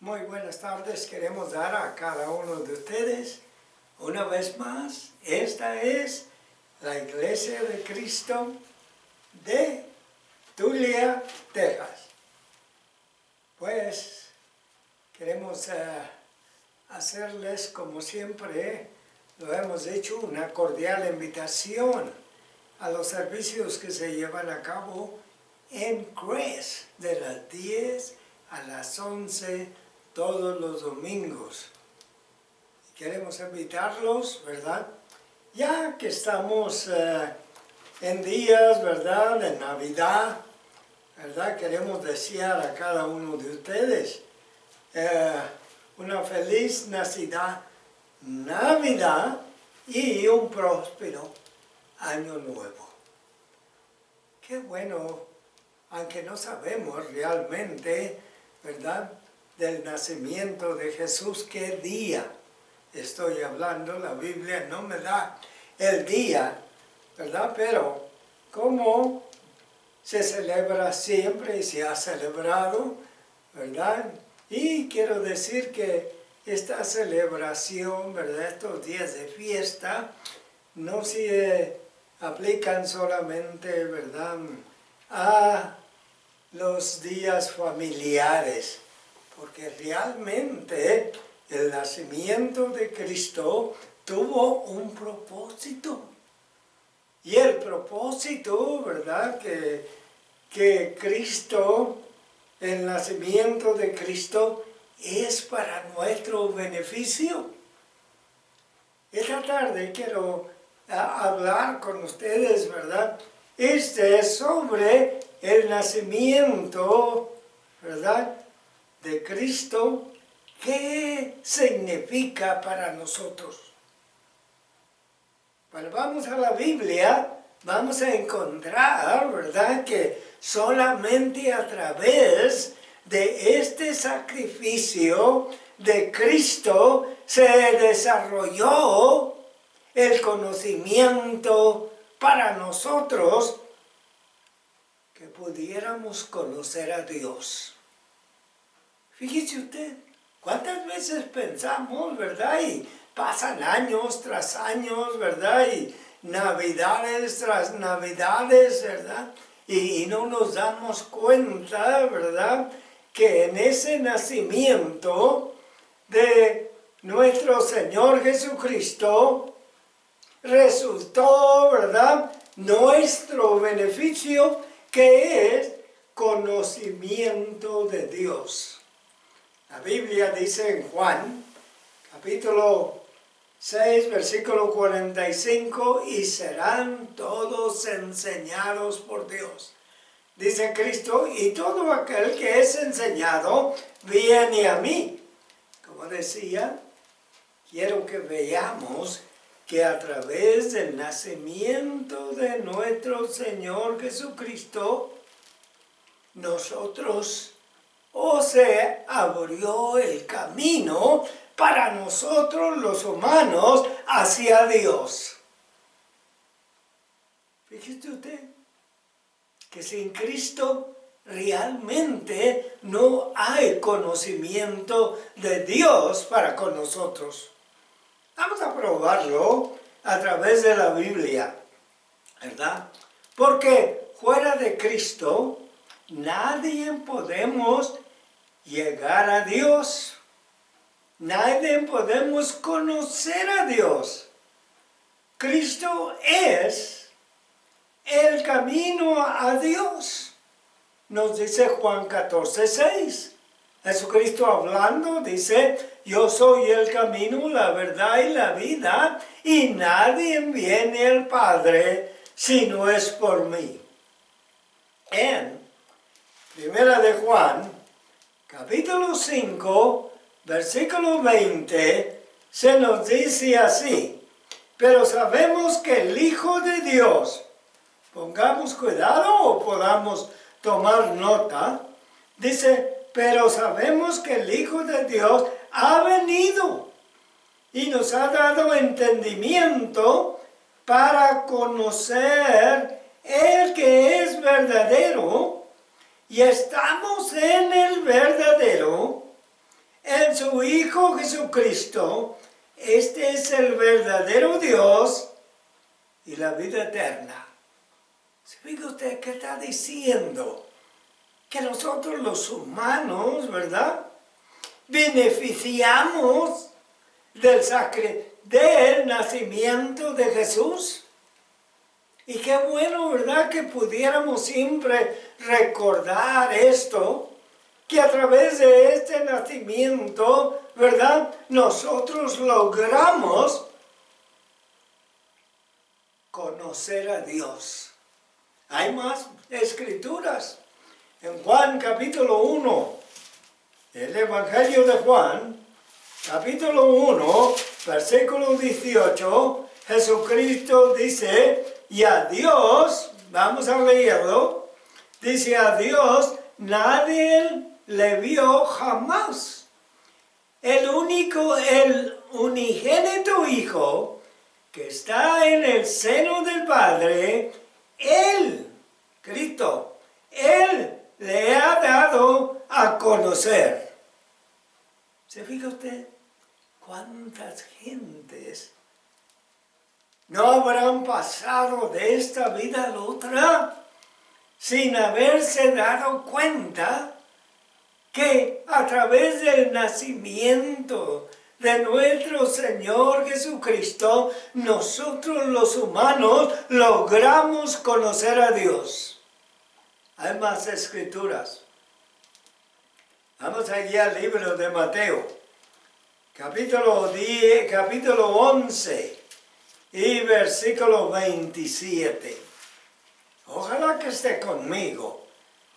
Muy buenas tardes, queremos dar a cada uno de ustedes una vez más. Esta es la Iglesia de Cristo de Tulia, Texas. Pues queremos hacerles, como siempre lo hemos hecho, una cordial invitación a los servicios que se llevan a cabo en Crest de las 10 a las 11 todos los domingos. Queremos invitarlos, ¿verdad? Ya que estamos en días, ¿verdad?, de Navidad, ¿verdad? Queremos desear a cada uno de ustedes una feliz Navidad y un próspero Año Nuevo. Qué bueno, aunque no sabemos realmente, ¿verdad?, del nacimiento de Jesús, qué día estoy hablando. La Biblia no me da el día, ¿verdad? Pero como se celebra siempre y se ha celebrado, ¿verdad? Y quiero decir que esta celebración, ¿verdad?, estos días de fiesta, no se aplican solamente, ¿verdad?, a los días familiares, porque realmente el nacimiento de Cristo tuvo un propósito. Y el propósito, ¿verdad?, que Cristo, el nacimiento de Cristo, es para nuestro beneficio. Esta tarde quiero hablar con ustedes, ¿verdad?, sobre el nacimiento, ¿verdad?, de Cristo. ¿Qué significa para nosotros? Cuando vamos a la Biblia, vamos a encontrar, ¿verdad?, que solamente a través de este sacrificio de Cristo se desarrolló el conocimiento para nosotros, que pudiéramos conocer a Dios. Fíjese usted, ¿cuántas veces pensamos, verdad? Y pasan años tras años, ¿verdad? Y navidades tras navidades, ¿verdad? Y no nos damos cuenta, ¿verdad?, que en ese nacimiento de nuestro Señor Jesucristo resultó, ¿verdad?, nuestro beneficio, que es conocimiento de Dios. La Biblia dice en Juan, capítulo 6, versículo 45, y serán todos enseñados por Dios. Dice Cristo, y todo aquel que es enseñado viene a mí. Como decía, quiero que veamos que a través del nacimiento de nuestro Señor Jesucristo, nosotros, se abrió el camino para nosotros los humanos hacia Dios. Fíjese usted que sin Cristo realmente no hay conocimiento de Dios para con nosotros. Vamos a probarlo a través de la Biblia, ¿verdad? Porque fuera de Cristo nadie podemos llegar a Dios. Nadie podemos conocer a Dios. Cristo es el camino a Dios. Nos dice Juan 14:6. Jesucristo hablando dice, yo soy el camino, la verdad y la vida, y nadie viene al Padre si no es por mí. En Primera de Juan, capítulo 5, versículo 20, se nos dice así, pero sabemos que el Hijo de Dios, pongamos cuidado o podamos tomar nota, dice, pero sabemos que el Hijo de Dios ha venido y nos ha dado entendimiento para conocer el que es verdadero, y estamos en el verdadero, su Hijo Jesucristo, este es el verdadero Dios y la vida eterna. ¿Se fija usted qué está diciendo? Que nosotros los humanos, ¿verdad?, beneficiamos del nacimiento de Jesús. Y qué bueno, ¿verdad?, que pudiéramos siempre recordar esto, que a través de este nacimiento, ¿verdad?, nosotros logramos conocer a Dios. Hay más escrituras. En Juan capítulo 1, el Evangelio de Juan, capítulo 1, versículo 18, Jesucristo dice, y a Dios, vamos a leerlo, dice, a Dios nadie le vio jamás. El unigénito Hijo que está en el seno del Padre, Él, Cristo, Él le ha dado a conocer. ¿Se fija usted cuántas gentes no habrán pasado de esta vida a la otra sin haberse dado cuenta que a través del nacimiento de nuestro Señor Jesucristo, nosotros los humanos logramos conocer a Dios? Hay más escrituras. Vamos allí al libro de Mateo, capítulo 11 y versículo 27. Ojalá que esté conmigo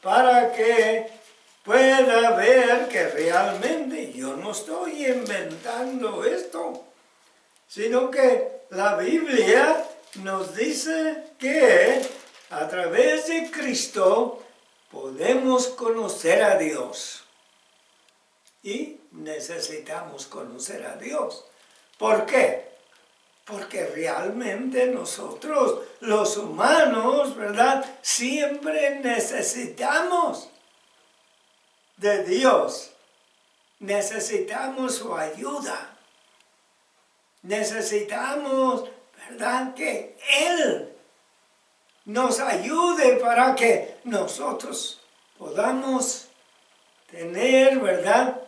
para que pueda ver que realmente yo no estoy inventando esto, sino que la Biblia nos dice que a través de Cristo podemos conocer a Dios. Y necesitamos conocer a Dios. ¿Por qué? Porque realmente nosotros, los humanos, ¿verdad?, siempre necesitamos de Dios. Necesitamos su ayuda. Necesitamos, ¿verdad?, que Él nos ayude para que nosotros podamos tener, ¿verdad?,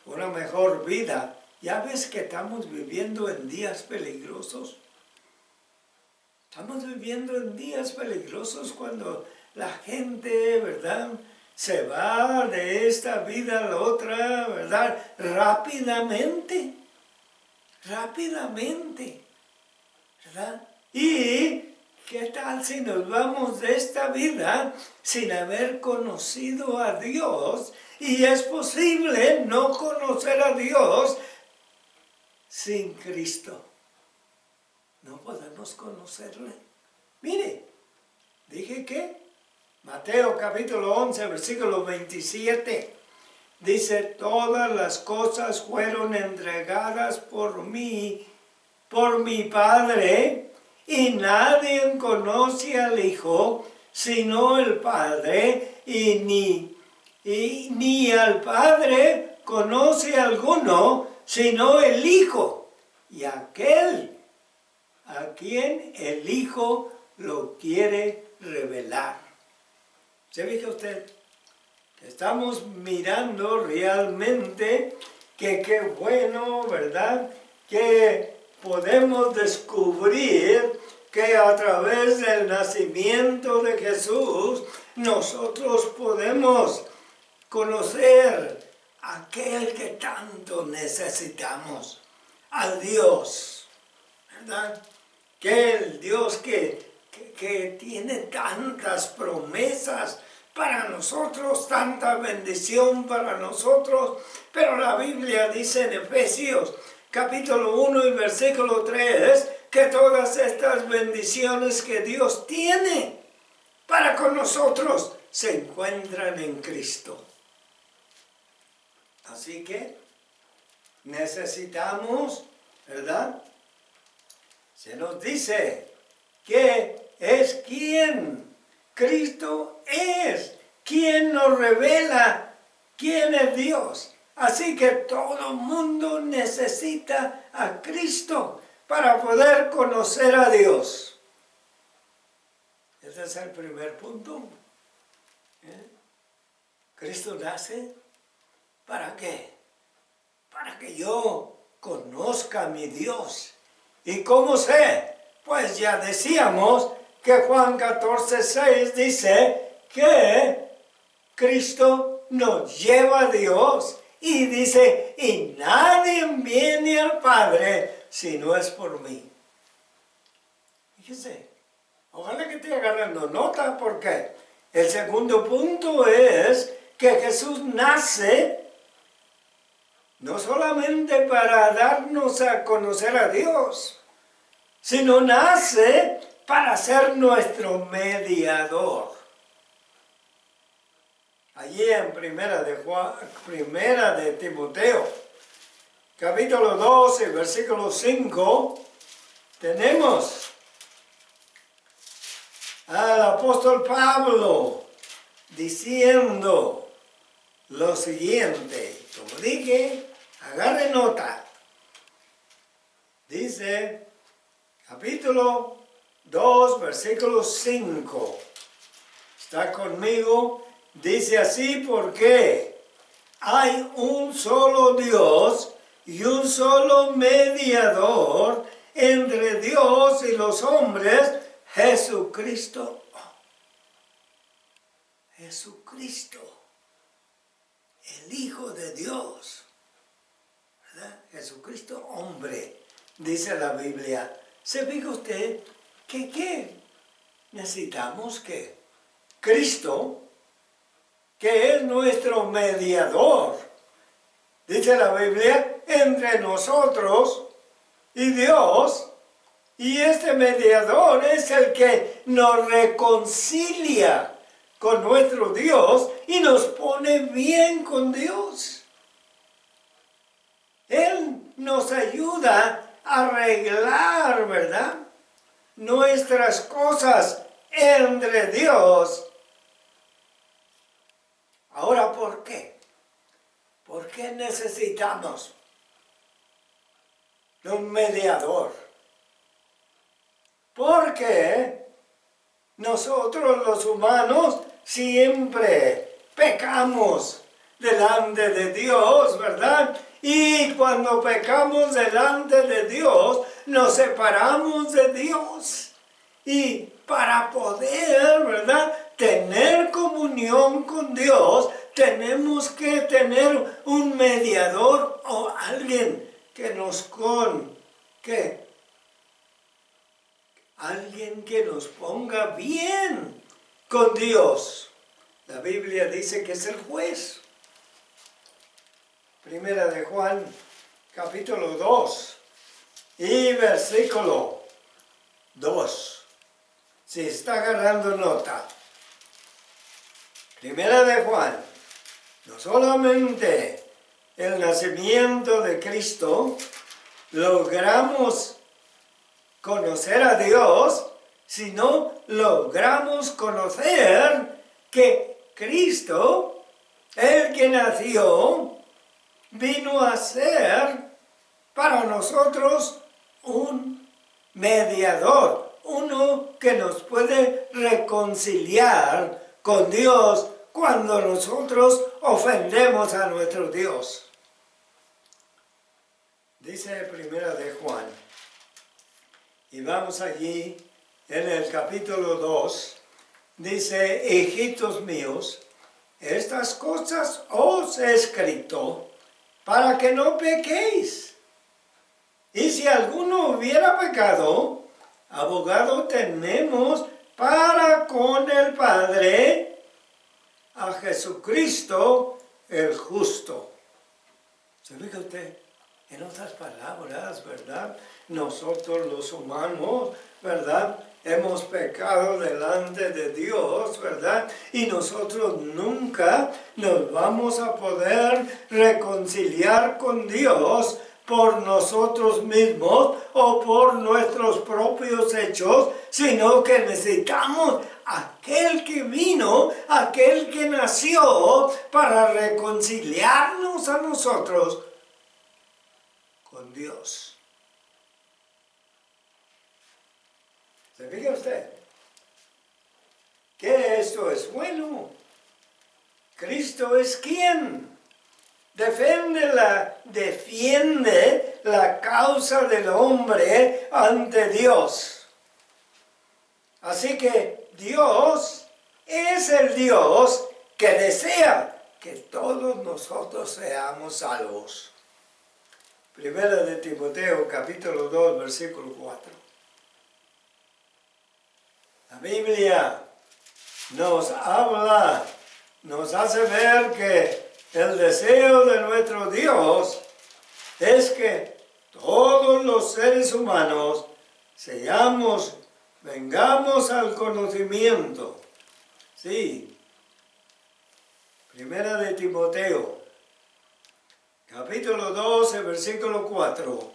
una mejor vida. Ya ves que estamos viviendo en días peligrosos. Estamos viviendo en días peligrosos cuando la gente, ¿verdad?, se va de esta vida a la otra, ¿verdad?, rápidamente. Rápidamente, ¿verdad? Y ¿qué tal si nos vamos de esta vida sin haber conocido a Dios? Y es posible no conocer a Dios sin Cristo. No podemos conocerle. Mire, dije que Mateo capítulo 11, versículo 27, dice, todas las cosas fueron entregadas por mí, por mi Padre, y nadie conoce al Hijo sino el Padre, y ni al Padre conoce alguno sino el Hijo, y aquel a quien el Hijo lo quiere revelar. ¿Se fija usted? Estamos mirando realmente que qué bueno, ¿verdad?, que podemos descubrir que a través del nacimiento de Jesús nosotros podemos conocer a aquel que tanto necesitamos, al Dios, ¿verdad? Que el Dios que tiene tantas promesas para nosotros, tanta bendición para nosotros, pero la Biblia dice en Efesios capítulo 1 y versículo 3, que todas estas bendiciones que Dios tiene para con nosotros se encuentran en Cristo. Así que necesitamos, ¿verdad? Se nos dice que es quien Cristo es, quien nos revela quién es Dios. Así que todo mundo necesita a Cristo para poder conocer a Dios. Ese es el primer punto. Cristo nace, ¿para qué? Para que yo conozca a mi Dios. ¿Y cómo sé? Pues ya decíamos que Juan 14:6 dice que Cristo nos lleva a Dios y dice, y nadie viene al Padre si no es por mí. Fíjese, ojalá que esté agarrando nota, porque el segundo punto es que Jesús nace no solamente para darnos a conocer a Dios, sino nace para ser nuestro mediador. Allí en primera de Timoteo, capítulo 12, versículo 5, tenemos al apóstol Pablo diciendo lo siguiente. Como dije, agarre nota. Dice, capítulo 2, versículo 5. ¿Está conmigo? Dice así, porque hay un solo Dios y un solo mediador entre Dios y los hombres, Jesucristo. Jesucristo, el Hijo de Dios, ¿verdad? Jesucristo hombre, dice la Biblia. ¿Se fija usted que qué necesitamos? Que Cristo, que es nuestro mediador, dice la Biblia, entre nosotros y Dios, y este mediador es el que nos reconcilia con nuestro Dios y nos pone bien con Dios. Él nos ayuda a arreglar, ¿verdad?, nuestras cosas entre Dios. Ahora, ¿por qué? ¿Por qué necesitamos de un mediador? Porque nosotros los humanos siempre pecamos delante de Dios, ¿verdad? Y cuando pecamos delante de Dios, nos separamos de Dios. Y para poder, ¿verdad?, tener comunión con Dios, tenemos que tener un mediador o alguien que nos alguien que nos ponga bien con Dios. La Biblia dice que es el juez. Primera de Juan, capítulo 2 y versículo 2. Si está agarrando nota. Primera de Juan, no solamente el nacimiento de Cristo logramos conocer a Dios, sino logramos conocer que Cristo, el que nació, vino a ser para nosotros un mediador, uno que nos puede reconciliar con Dios cuando nosotros ofendemos a nuestro Dios. Dice primera de Juan, y vamos allí en el capítulo 2, dice, hijitos míos, estas cosas os he escrito para que no pequéis. Y si alguno hubiera pecado, abogado tenemos para con el Padre, a Jesucristo el justo. ¿Se fija usted? En otras palabras, ¿verdad? Nosotros los humanos, ¿verdad?, hemos pecado delante de Dios, ¿verdad? Y nosotros nunca nos vamos a poder reconciliar con Dios por nosotros mismos o por nuestros propios hechos, sino que necesitamos aquel que vino, aquel que nació para reconciliarnos a nosotros con Dios. ¿Se fija usted? Que esto es bueno. Cristo es quien defiende la causa del hombre ante Dios. Así que Dios es el Dios que desea que todos nosotros seamos salvos. Primera de Timoteo, capítulo 2, versículo 4. La Biblia nos habla, nos hace ver que el deseo de nuestro Dios es que todos los seres humanos vengamos al conocimiento. Sí. Primera de Timoteo, capítulo 12, versículo 4,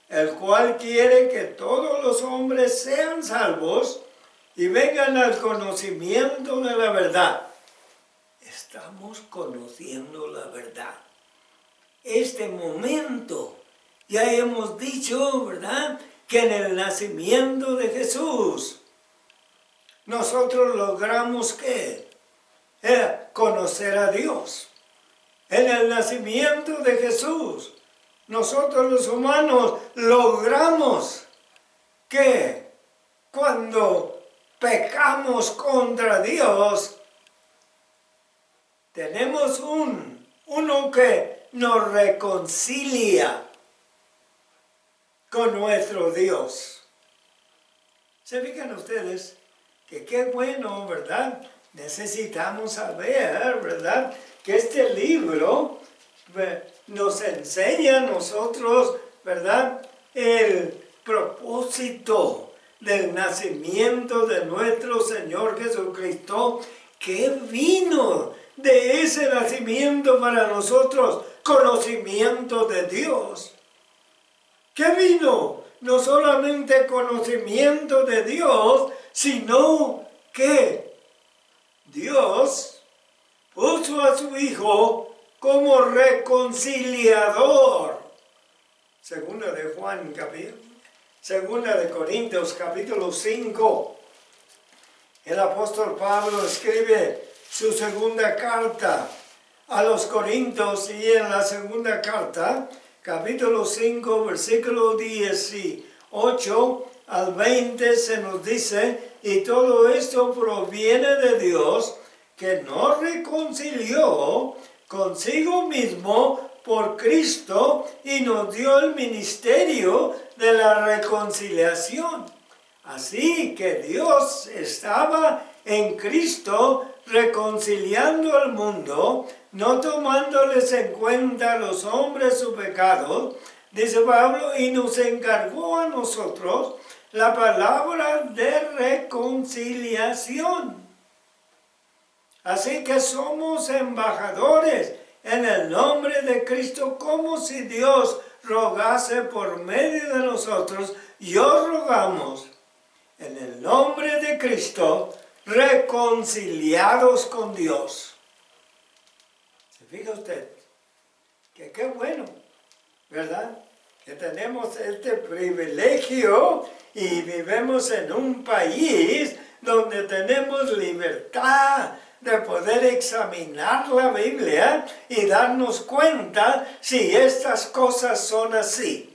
el cual quiere que todos los hombres sean salvos y vengan al conocimiento de la verdad. Estamos conociendo la verdad. Este momento, ya hemos dicho, ¿verdad?, que en el nacimiento de Jesús, nosotros logramos, ¿qué? Conocer a Dios. En el nacimiento de Jesús, nosotros los humanos logramos que cuando pecamos contra Dios, tenemos uno que nos reconcilia con nuestro Dios. ¿Se fijan ustedes? Que qué bueno, ¿verdad? Necesitamos saber, ¿verdad?, que este libro nos enseña a nosotros, ¿verdad?, el propósito del nacimiento de nuestro Señor Jesucristo, que vino de ese nacimiento para nosotros, conocimiento de Dios. ¿Qué vino? No solamente conocimiento de Dios, sino que Dios puso a su Hijo como reconciliador. Segunda de Corintios, capítulo 5. El apóstol Pablo escribe su segunda carta a los Corintios, y en la segunda carta, capítulo 5, versículo 18 al 20, se nos dice: y todo esto proviene de Dios, que nos reconcilió consigo mismo por Cristo y nos dio el ministerio de la reconciliación. Así que Dios estaba en Cristo reconciliando al mundo, no tomándoles en cuenta a los hombres su pecado, dice Pablo, y nos encargó a nosotros la palabra de reconciliación. Así que somos embajadores en el nombre de Cristo, como si Dios rogase por medio de nosotros. Y os rogamos en el nombre de Cristo, reconciliados con Dios. ¿Se fija usted? Que qué bueno, ¿verdad?, que tenemos este privilegio y vivimos en un país donde tenemos libertad de poder examinar la Biblia y darnos cuenta si estas cosas son así.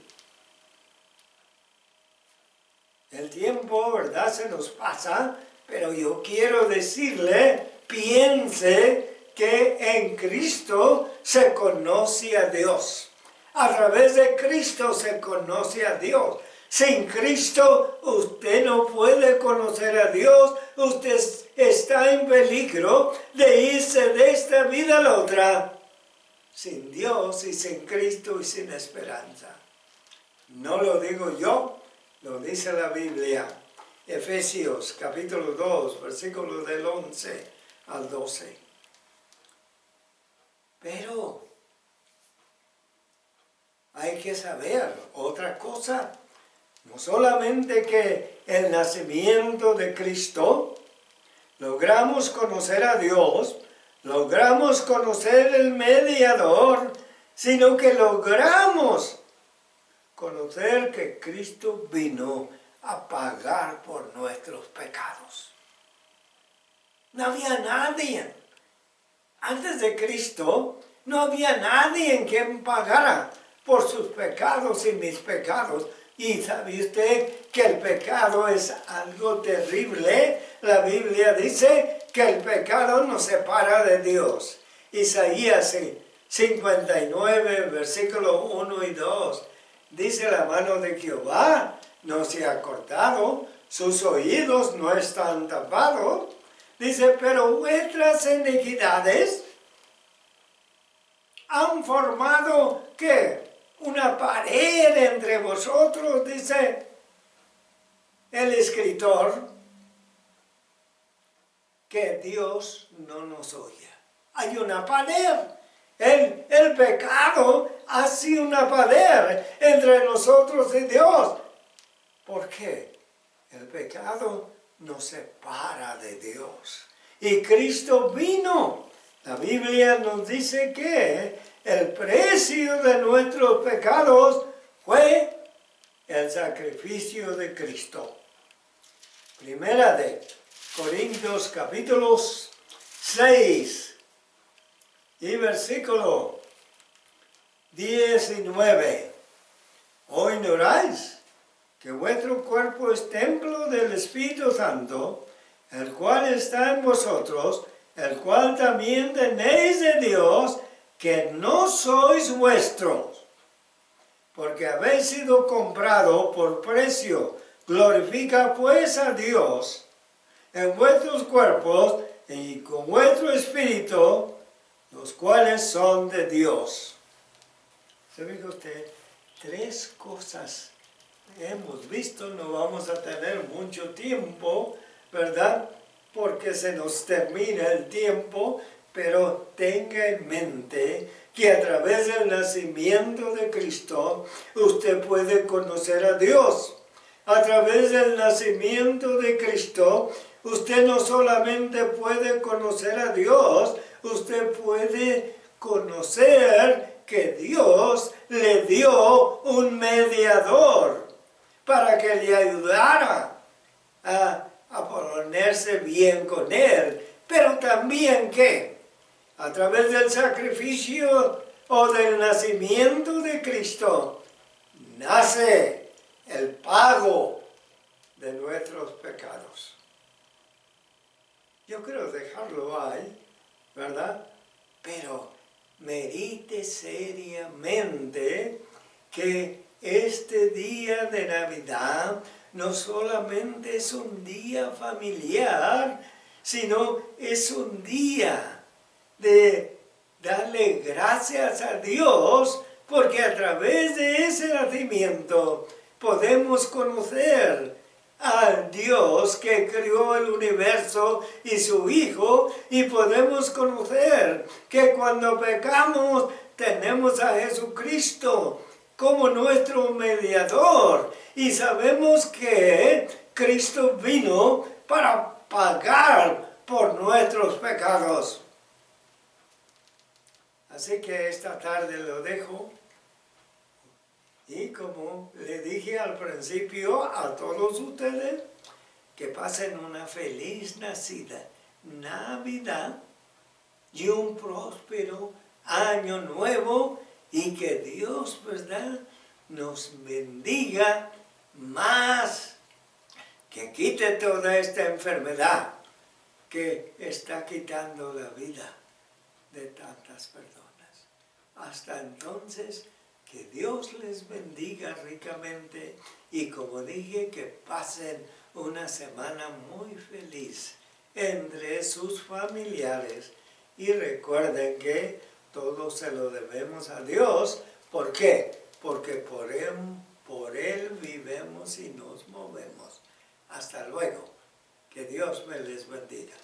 El tiempo, ¿verdad?, se nos pasa, pero yo quiero decirle, piense que en Cristo se conoce a Dios. A través de Cristo se conoce a Dios. Sin Cristo usted no puede conocer a Dios. Usted está en peligro de irse de esta vida a la otra sin Dios y sin Cristo y sin esperanza. No lo digo yo, lo dice la Biblia. Efesios capítulo 2, versículos del 11 al 12. Pero hay que saber otra cosa. No solamente que el nacimiento de Cristo, logramos conocer a Dios, logramos conocer el mediador sino que logramos conocer que Cristo vino a pagar por nuestros pecados. No había nadie. Antes de Cristo, no había nadie en quien pagara por sus pecados y mis pecados. Y sabe usted que el pecado es algo terrible. La Biblia dice que el pecado nos separa de Dios. Isaías 59, versículos 1 y 2. Dice: la mano de Jehová no se ha cortado, sus oídos no están tapados. Dice: pero vuestras iniquidades han formado, ¿qué? Una pared entre vosotros, dice el escritor, que Dios no nos oye. Hay una pared. El pecado hace una pared entre nosotros y Dios. ¿Por qué? El pecado nos separa de Dios. Y Cristo vino. La Biblia nos dice que el precio de nuestros pecados fue el sacrificio de Cristo. Primera de Corintios capítulos 6 y versículo 19. ¿O ignoráis que vuestro cuerpo es templo del Espíritu Santo, el cual está en vosotros, el cual también tenéis de Dios, que no sois vuestros, porque habéis sido comprado por precio? Glorifica pues a Dios en vuestros cuerpos y con vuestro espíritu, los cuales son de Dios. ¿Sabe usted? 3 cosas hemos visto. No vamos a tener mucho tiempo, ¿verdad? Porque se nos termina el tiempo, pero tenga en mente que a través del nacimiento de Cristo usted puede conocer a Dios. A través del nacimiento de Cristo usted no solamente puede conocer a Dios, usted puede conocer que Dios le dio un mediador para que le ayudara a ponerse bien con Él. Pero también que a través del sacrificio o del nacimiento de Cristo nace el pago de nuestros pecados. Yo quiero dejarlo ahí, ¿verdad? Pero medite seriamente que este día de Navidad no solamente es un día familiar, sino es un día de darle gracias a Dios, porque a través de ese nacimiento podemos conocer al Dios que creó el universo y su Hijo, y podemos conocer que cuando pecamos tenemos a Jesucristo como nuestro mediador, y sabemos que Cristo vino para pagar por nuestros pecados. Así que esta tarde lo dejo. Y como le dije al principio a todos ustedes, que pasen una feliz Navidad y un próspero año nuevo, y que Dios, ¿verdad?, nos bendiga más, que quite toda esta enfermedad que está quitando la vida de tantas personas. Hasta entonces, que Dios les bendiga ricamente, y como dije, que pasen una semana muy feliz entre sus familiares, y recuerden que todo se lo debemos a Dios. ¿Por qué? Porque por Él vivemos y nos movemos. Hasta luego. Que Dios me les bendiga.